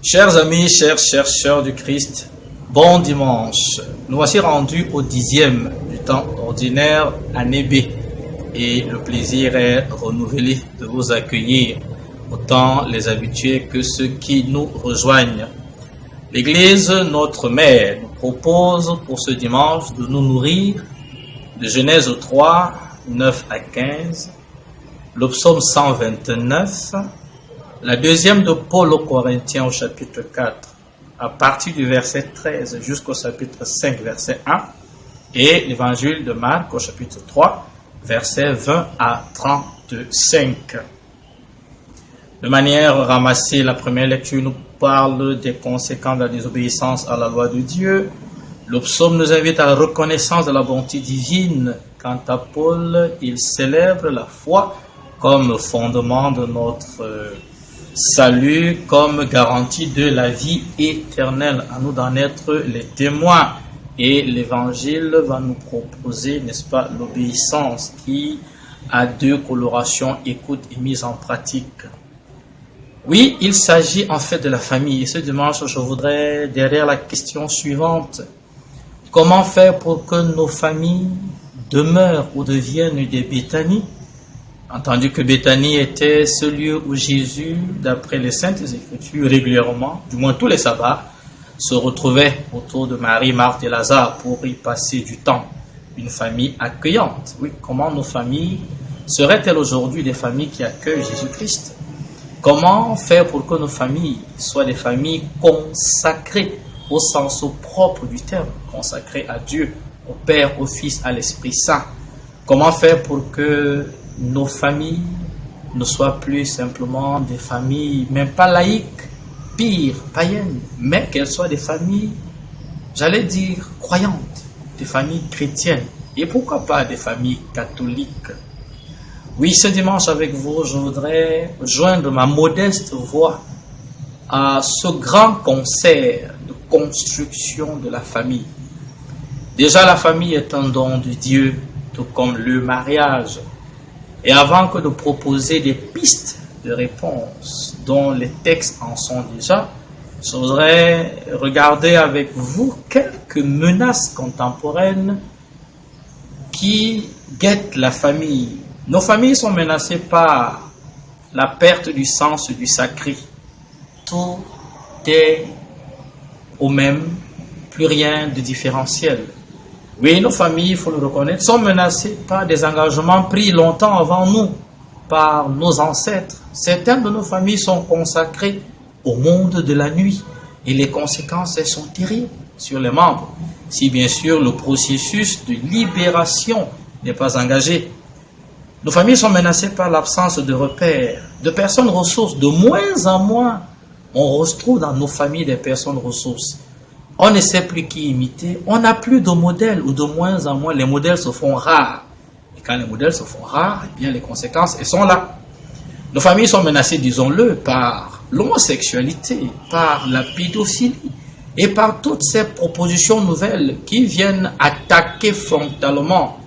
Chers amis, chers chercheurs du Christ, bon dimanche. Nous voici rendus au 10e du temps ordinaire, année B, et le plaisir est renouvelé de vous accueillir, autant les habitués que ceux qui nous rejoignent. L'Église, notre mère, nous propose pour ce dimanche de nous nourrir de Genèse 3, 9 à 15, le psaume 129, la deuxième de Paul aux Corinthiens au chapitre 4, à partir du verset 13 jusqu'au chapitre 5, verset 1, et l'évangile de Marc au chapitre 3, verset 20 à 35. De manière ramassée, la première lecture nous parle des conséquences de la désobéissance à la loi de Dieu. Le psaume nous invite à la reconnaissance de la bonté divine. Quant à Paul, il célèbre la foi comme fondement de notre salut, comme garantie de la vie éternelle. À nous d'en être les témoins. Et l'évangile va nous proposer, n'est-ce pas, l'obéissance qui a deux colorations, écoute et mise en pratique. Oui, il s'agit en fait de la famille. Et ce dimanche, je voudrais, derrière la question suivante, comment faire pour que nos familles demeurent ou deviennent des Béthanies? Entendu que Béthanie était ce lieu où Jésus, d'après les Saintes Écritures, régulièrement, du moins tous les sabbats, se retrouvait autour de Marie, Marthe et Lazare pour y passer du temps. Une famille accueillante. Oui, comment nos familles seraient-elles aujourd'hui des familles qui accueillent Jésus-Christ? Comment faire pour que nos familles soient des familles consacrées au sens propre du terme, consacrées à Dieu, au Père, au Fils, à l'Esprit Saint? Comment faire pour que nos familles ne soient plus simplement des familles, même pas laïques, pire, païennes, mais qu'elles soient des familles, j'allais dire, croyantes, des familles chrétiennes, et pourquoi pas des familles catholiques? Oui, ce dimanche avec vous, je voudrais joindre ma modeste voix à ce grand concert de construction de la famille. Déjà, la famille est un don de Dieu, tout comme le mariage. Et avant que de proposer des pistes de réponse dont les textes en sont déjà, je voudrais regarder avec vous quelques menaces contemporaines qui guettent la famille. Nos familles sont menacées par la perte du sens du sacré. Tout est au même, plus rien de différentiel. Oui, nos familles, il faut le reconnaître, sont menacées par des engagements pris longtemps avant nous, par nos ancêtres. Certaines de nos familles sont consacrées au monde de la nuit et les conséquences, elles sont terribles sur les membres. Si bien sûr le processus de libération n'est pas engagé. Nos familles sont menacées par l'absence de repères, de personnes ressources. De moins en moins, on retrouve dans nos familles des personnes ressources. On ne sait plus qui imiter, on n'a plus de modèles, ou de moins en moins, les modèles se font rares. Et quand les modèles se font rares, eh bien les conséquences, elles sont là. Nos familles sont menacées, disons-le, par l'homosexualité, par la pédophilie, et par toutes ces propositions nouvelles qui viennent attaquer frontalement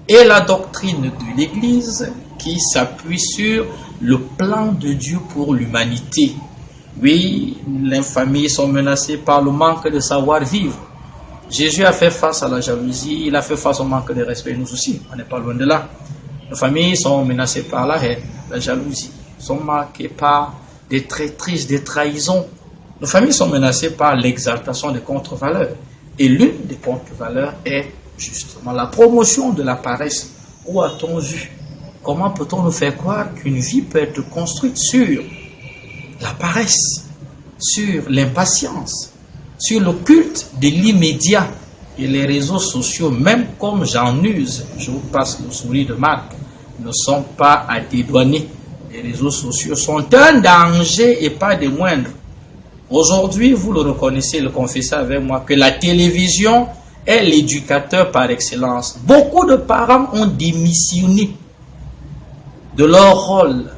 et la doctrine de l'Église qui s'appuie sur le plan de Dieu pour l'humanité. Oui, les familles sont menacées par le manque de savoir-vivre. Jésus a fait face à la jalousie, il a fait face au manque de respect, nous aussi, on n'est pas loin de là. Nos familles sont menacées par la haine, la jalousie, sont marquées par des traîtrises, des trahisons. Nos familles sont menacées par l'exaltation des contre-valeurs. Et l'une des contre-valeurs est justement la promotion de la paresse. Où a-t-on vu? Comment peut-on nous faire croire qu'une vie peut être construite sur la paresse, sur l'impatience, sur le culte de l'immédiat? Et les réseaux sociaux, même comme j'en use, je vous passe le sourire de Marc, ne sont pas à dédouaner. Les réseaux sociaux sont un danger et pas des moindres. Aujourd'hui, vous le reconnaissez, le confessez avec moi, que la télévision est l'éducateur par excellence. Beaucoup de parents ont démissionné de leur rôle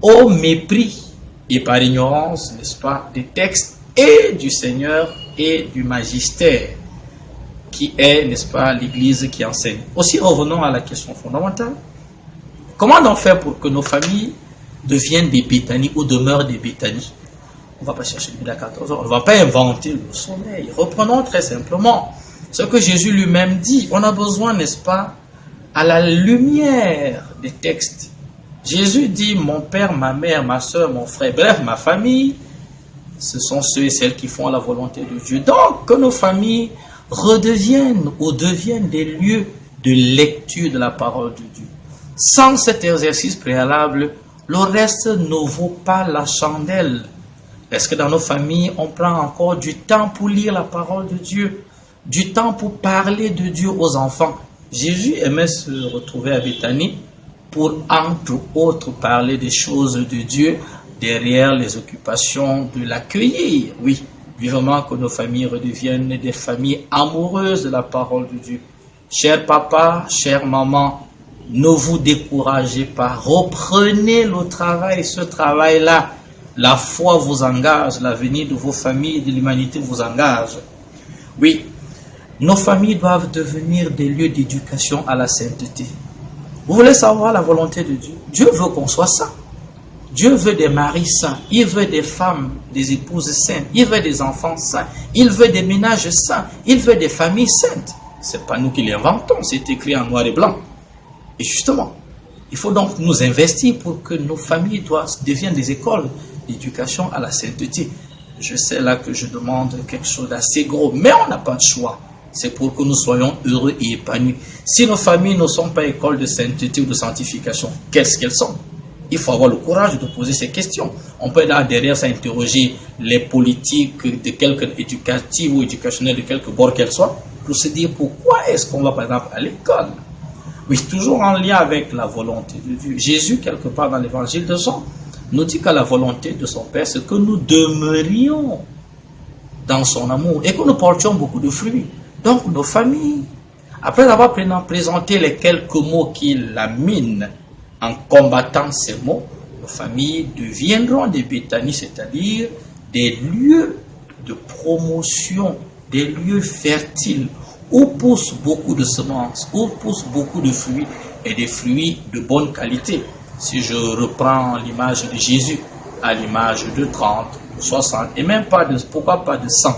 au mépris et par ignorance, n'est-ce pas, des textes et du Seigneur et du magistère qui est, n'est-ce pas, l'Église qui enseigne. Aussi, revenons à la question fondamentale. Comment donc faire pour que nos familles deviennent des Béthanies ou demeurent des Béthanies? On ne va pas chercher midi à 14 heures. On ne va pas inventer le sommeil. Reprenons très simplement ce que Jésus lui-même dit. On a besoin, n'est-ce pas, à la lumière des textes. Jésus dit, mon père, ma mère, ma soeur, mon frère, bref, ma famille, ce sont ceux et celles qui font la volonté de Dieu. Donc, que nos familles redeviennent ou deviennent des lieux de lecture de la parole de Dieu. Sans cet exercice préalable, le reste ne vaut pas la chandelle. Est-ce que dans nos familles, on prend encore du temps pour lire la parole de Dieu, du temps pour parler de Dieu aux enfants? Jésus aimait se retrouver à Béthanie pour, entre autres, parler des choses de Dieu derrière les occupations de l'accueillir. Oui, vivement que nos familles redeviennent des familles amoureuses de la parole de Dieu. Cher papa, chère maman, ne vous découragez pas. Reprenez le travail, ce travail-là. La foi vous engage, l'avenir de vos familles et de l'humanité vous engage. Oui, nos familles doivent devenir des lieux d'éducation à la sainteté. Vous voulez savoir la volonté de Dieu? Dieu veut qu'on soit saint. Dieu veut des maris saints. Il veut des femmes, des épouses saintes. Il veut des enfants saints. Il veut des ménages saints. Il veut des familles saintes. Ce n'est pas nous qui l'inventons, c'est écrit en noir et blanc. Et justement, il faut donc nous investir pour que nos familles deviennent des écoles d'éducation à la sainteté. Je sais là que je demande quelque chose d'assez gros, mais on n'a pas de choix. C'est pour que nous soyons heureux et épanouis. Si nos familles ne sont pas écoles de sainteté ou de sanctification, qu'est-ce qu'elles sont? Il faut avoir le courage de poser ces questions. On peut là derrière s'interroger les politiques de quelque éducative ou éducationnelle de quelque bord qu'elles soient, pour se dire pourquoi est-ce qu'on va par exemple à l'école. Oui, toujours en lien avec la volonté de Dieu. Jésus, quelque part dans l'évangile de Jean, nous dit qu'à la volonté de son Père, c'est que nous demeurions dans son amour et que nous portions beaucoup de fruits. Donc nos familles, après avoir présenté les quelques mots qui laminent en combattant ces mots, nos familles deviendront des Béthanies, c'est-à-dire des lieux de promotion, des lieux fertiles, où poussent beaucoup de semences, où poussent beaucoup de fruits, et des fruits de bonne qualité. Si je reprends l'image de Jésus, à l'image de 30, 60, et même pas de, pourquoi pas de 100.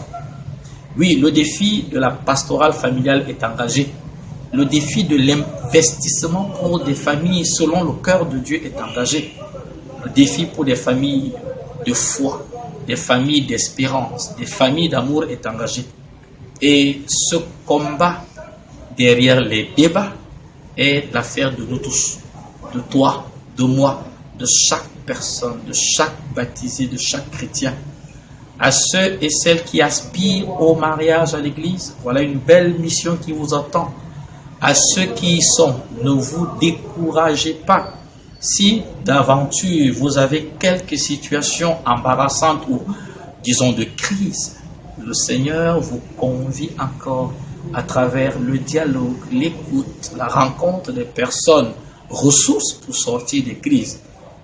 Oui, le défi de la pastorale familiale est engagé. Le défi de l'investissement pour des familles selon le cœur de Dieu est engagé. Le défi pour des familles de foi, des familles d'espérance, des familles d'amour est engagé. Et ce combat derrière les débats est l'affaire de nous tous, de toi, de moi, de chaque personne, de chaque baptisé, de chaque chrétien. À ceux et celles qui aspirent au mariage à l'église, voilà une belle mission qui vous attend. À ceux qui y sont, ne vous découragez pas. Si d'aventure vous avez quelques situations embarrassantes ou disons de crise, le Seigneur vous convie encore à travers le dialogue, l'écoute, la rencontre des personnes, ressources pour sortir des crises.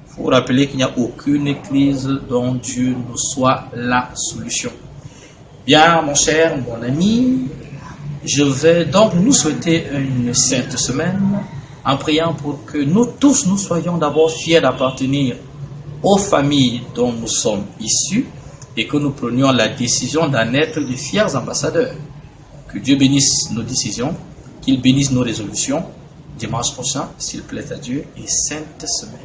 Il faut vous rappeler qu'il n'y a aucune crise dont Dieu ne soit la solution. Bien, mon cher, mon ami, je vais donc nous souhaiter une sainte semaine en priant pour que nous tous, nous soyons d'abord fiers d'appartenir aux familles dont nous sommes issus et que nous prenions la décision d'en être de fiers ambassadeurs. Que Dieu bénisse nos décisions, qu'il bénisse nos résolutions. Dimanche prochain, s'il plaît à Dieu, et sainte semaine.